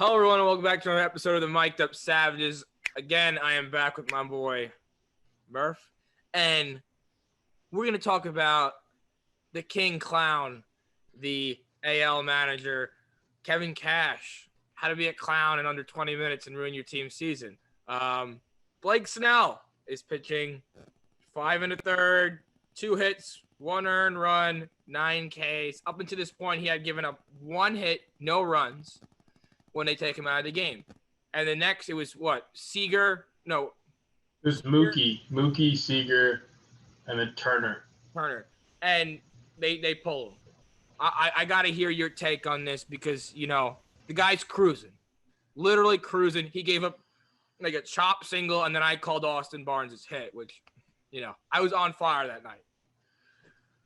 Hello, everyone, and welcome back to another episode of the Mic'd Up Savages. Again, I am back with my boy, Murph, and we're going to talk about the King Clown, the AL manager, Kevin Cash, how to be a clown in under 20 minutes and ruin your team's season. Blake Snell is pitching 5 1/3, 2 hits, 1 earned run, 9 Ks. Up until this point, he had given up 1 hit, no runs when they take him out of the game. And the next, it was what? Seager? No. It was Mookie, Seager, and then Turner. And they pull him. I got to hear your take on this because, you know, the guy's cruising. Literally cruising. He gave up like a chop single, and then I called Austin Barnes' hit, which, you know, I was on fire that night.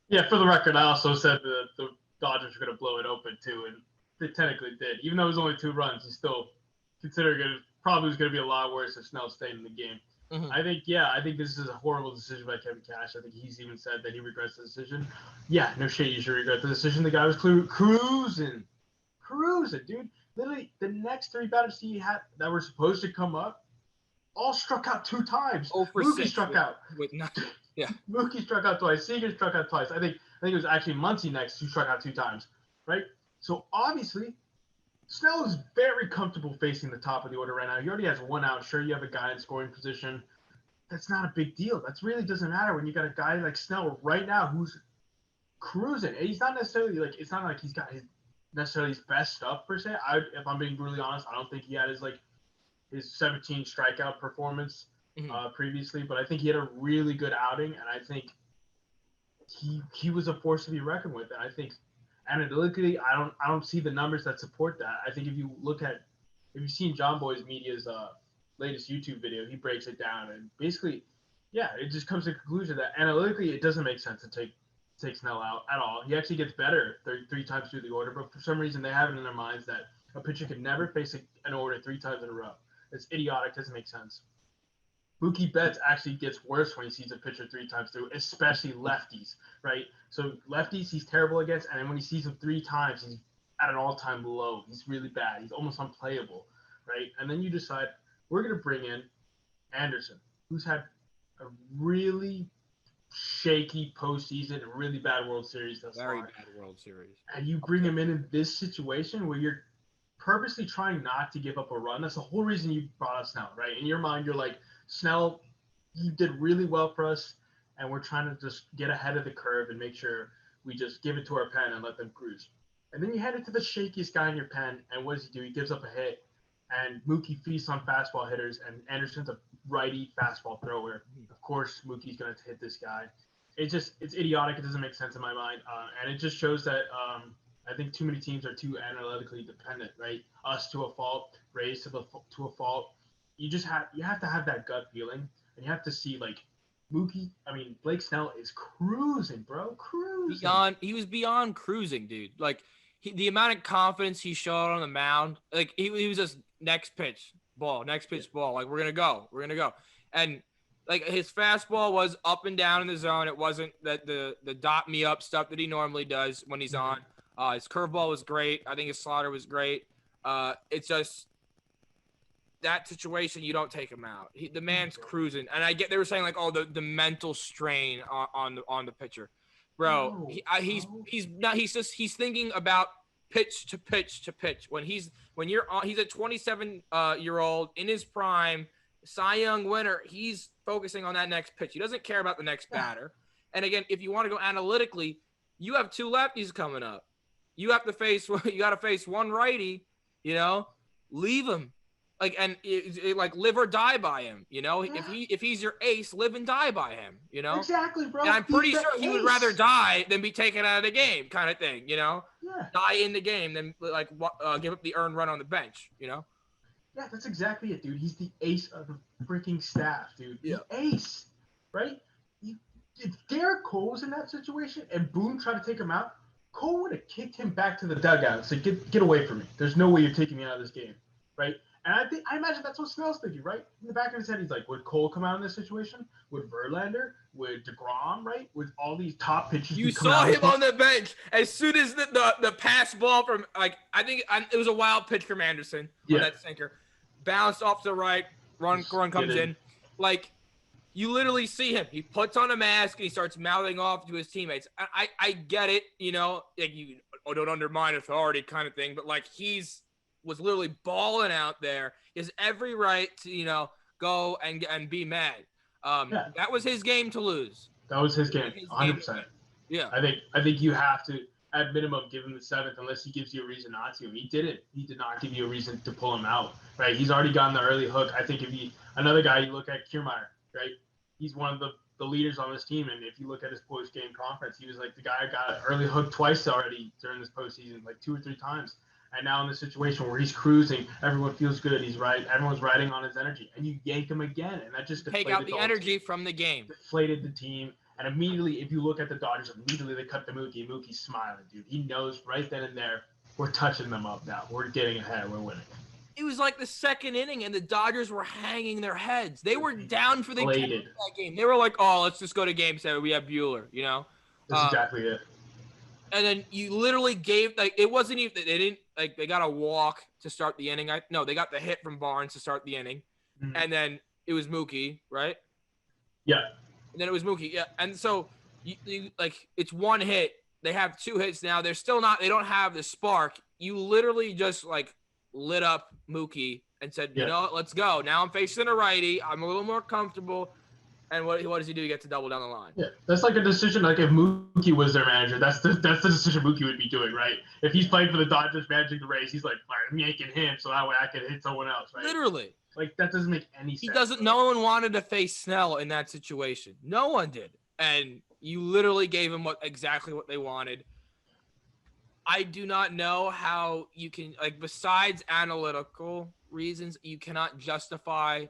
Yeah, for the record, I also said that the Dodgers were going to blow it open, too, and they technically did. Even though it was only 2 runs, he still considered it probably was going to be a lot worse if Snell stayed in the game. Mm-hmm. I think this is a horrible decision by Kevin Cash. I think he's even said that he regrets the decision. Yeah, no shit, you should regret the decision. The guy was cruising, dude. Literally, the next 3 batters he had that were supposed to come up all struck out 2 times. Mookie struck out. Yeah. Mookie struck out twice. Seager struck out twice. I think it was actually Muncy next who struck out 2 times, right? So obviously, Snell is very comfortable facing the top of the order right now. He already has 1 out. Sure, you have a guy in scoring position. That's not a big deal. That really doesn't matter when you got a guy like Snell right now who's cruising. And he's not necessarily like it's not like he's got necessarily his best stuff per se. If I'm being brutally honest, I don't think he had his 17 strikeout performance previously, but I think he had a really good outing, and I think he was a force to be reckoned with. And I think analytically, I don't see the numbers that support that. I think if you've seen John Boy's Media's latest YouTube video, he breaks it down and basically, yeah, it just comes to the conclusion that analytically it doesn't make sense to take Snell out at all. He actually gets better 3 times through the order, but for some reason they have it in their minds that a pitcher can never face an order 3 times in a row. It's idiotic, doesn't make sense. Mookie Betts actually gets worse when he sees a pitcher 3 times through, especially lefties, right? So lefties he's terrible against, and then when he sees them 3 times, he's at an all-time low. He's really bad. He's almost unplayable, right? And then you decide, we're going to bring in Anderson, who's had a really shaky postseason, a really bad World Series thus far. Very bad World Series. And you bring him in this situation where you're purposely trying not to give up a run. That's the whole reason you brought up Snell, right? In your mind, you're like, Snell, he did really well for us, and we're trying to just get ahead of the curve and make sure we just give it to our pen and let them cruise. And then you hand it to the shakiest guy in your pen, and what does he do? He gives up a hit, and Mookie feasts on fastball hitters, and Anderson's a righty fastball thrower. Of course, Mookie's going to hit this guy. It's idiotic. It doesn't make sense in my mind, and it just shows that I think too many teams are too analytically dependent, right? Us to a fault, Rays to a fault. You have to have that gut feeling, and you have to see like Blake Snell is cruising, bro, cruising. He was beyond cruising, dude. Like the amount of confidence he showed on the mound, like he was just next pitch ball. Like we're gonna go, and like his fastball was up and down in the zone. It wasn't that the dot me up stuff that he normally does when he's on. His curveball was great. I think his slider was great. It's just that situation, you don't take him out. The man's cruising, and I get they were saying like, oh, the mental strain on the pitcher, bro. He's thinking about pitch to pitch. He's a 27-year-old in his prime, Cy Young winner. He's focusing on that next pitch. He doesn't care about the next batter. And again, if you want to go analytically, you have 2 lefties coming up. You got to face 1 righty. You know, leave him. Like like live or die by him, you know. Yeah. If he's your ace, live and die by him, you know. Exactly, bro. And I'm pretty sure he would rather die than be taken out of the game, kind of thing, you know. Yeah. Die in the game than like give up the earned run on the bench, you know. Yeah, that's exactly it, dude. He's the ace of the freaking staff, dude. Yeah. The ace, right? If Garrett Cole was in that situation and Boone tried to take him out, Cole would have kicked him back to the dugout and said, "Get away from me. There's no way you're taking me out of this game," right? And I imagine that's what Snell's thinking, right? In the back of his head, he's like, would Cole come out in this situation? Would Verlander? Would DeGrom, right? With all these top pitchers. You saw him on the bench as soon as the pass ball from, like, it was a wild pitch from Anderson on that sinker. Bounced off to the right, run comes in. Like, you literally see him. He puts on a mask and he starts mouthing off to his teammates. I get it, you know, like you don't undermine authority kind of thing, but like was literally balling out there. He has every right to, you know, go and be mad. That was his game to lose. That was his game, 100%. Yeah. I think you have to, at minimum, give him the 7th unless he gives you a reason not to. He didn't. He did not give you a reason to pull him out, right? He's already gotten the early hook. I think another guy, you look at Kiermaier, right? He's one of the leaders on this team, and if you look at his post-game conference, he was like the guy who got an early hook twice already during this postseason, like 2 or 3 times. And now in the situation where he's cruising, everyone feels good. Everyone's riding on his energy, and you yank him again, and that just take out the energy from the game, deflated the team. And immediately, if you look at the Dodgers, immediately they cut to Mookie. Mookie's smiling, dude. He knows right then and there, we're touching them up now. We're getting ahead. We're winning. It was like the second inning, and the Dodgers were hanging their heads. They were down for the that game. They were like, "Oh, let's just go to Game 7. We have Buehler," you know. That's exactly it. And then you literally gave it wasn't even they didn't they got a walk to start the inning. No, they got the hit from Barnes to start the inning, and then it was Mookie, right? Yeah. And then it was Mookie, yeah. And so you it's one hit. They have 2 hits now. They're still not. They don't have the spark. You literally just lit up Mookie and said, you know, let's go. Now I'm facing a righty. I'm a little more comfortable. And what does he do? He gets to double down the line. Yeah, that's like a decision. Like if Mookie was their manager, that's the decision Mookie would be doing, right? If he's playing for the Dodgers, managing the Rays, he's like, I'm yanking him so that way I can hit someone else, right? Literally. Like that doesn't make any sense. No one wanted to face Snell in that situation. No one did. And you literally gave him exactly what they wanted. I do not know how you can, besides analytical reasons, you cannot justify,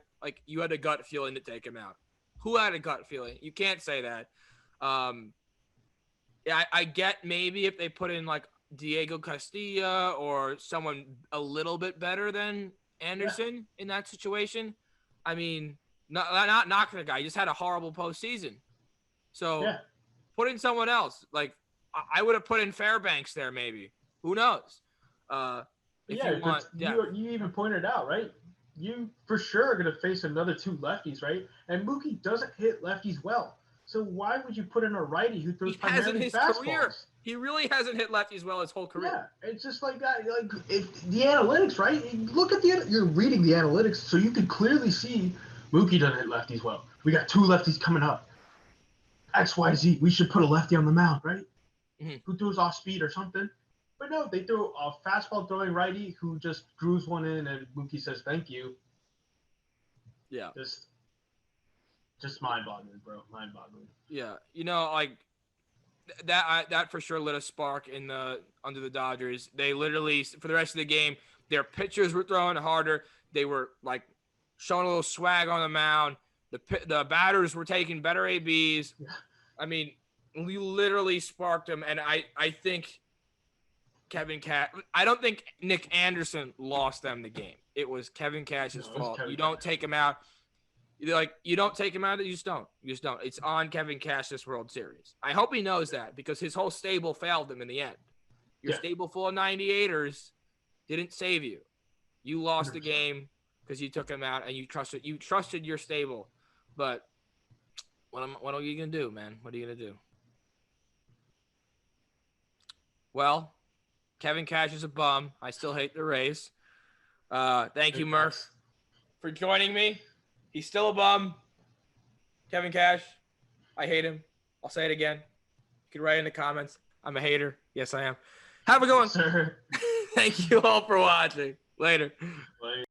you had a gut feeling to take him out. Who had a gut feeling? You can't say that. Yeah, I get maybe if they put in Diego Castilla or someone a little bit better than Anderson in that situation. I mean, not knocking the guy. He just had a horrible postseason. So put in someone else. I would have put in Fairbanks there maybe. Who knows? You even pointed out, right? You for sure are going to face another 2 lefties, right? And Mookie doesn't hit lefties well. So why would you put in a righty who throws primarily fastballs? Career. He really hasn't hit lefties well his whole career. Yeah, it's just like that. The analytics, right? Look at you're reading the analytics, so you can clearly see Mookie doesn't hit lefties well. We got 2 lefties coming up. XYZ, we should put a lefty on the mound, right? Mm-hmm. Who throws off speed or something. But no, they threw a fastball throwing righty who just grooves one in, and Mookie says, thank you. Yeah. Just mind-boggling, bro. Mind-boggling. Yeah. That for sure lit a spark under the Dodgers. They literally, for the rest of the game, their pitchers were throwing harder. They were, showing a little swag on the mound. The batters were taking better ABs. Yeah. I mean, we literally sparked them, and I think Kevin Cash. I don't think Nick Anderson lost them the game. It was Kevin Cash's fault. You don't take him out. You don't take him out. You just don't. It's on Kevin Cash this World Series. I hope he knows that because his whole stable failed him in the end. Your stable full of 98ers didn't save you. You lost 100%. The game because you took him out and you trusted your stable. But what are you gonna do, man? What are you gonna do? Well, Kevin Cash is a bum. I still hate the Rays. Thank you, Murph, for joining me. He's still a bum. Kevin Cash, I hate him. I'll say it again. You can write in the comments. I'm a hater. Yes, I am. Have a good one. Sir. Thank you all for watching. Later. Bye.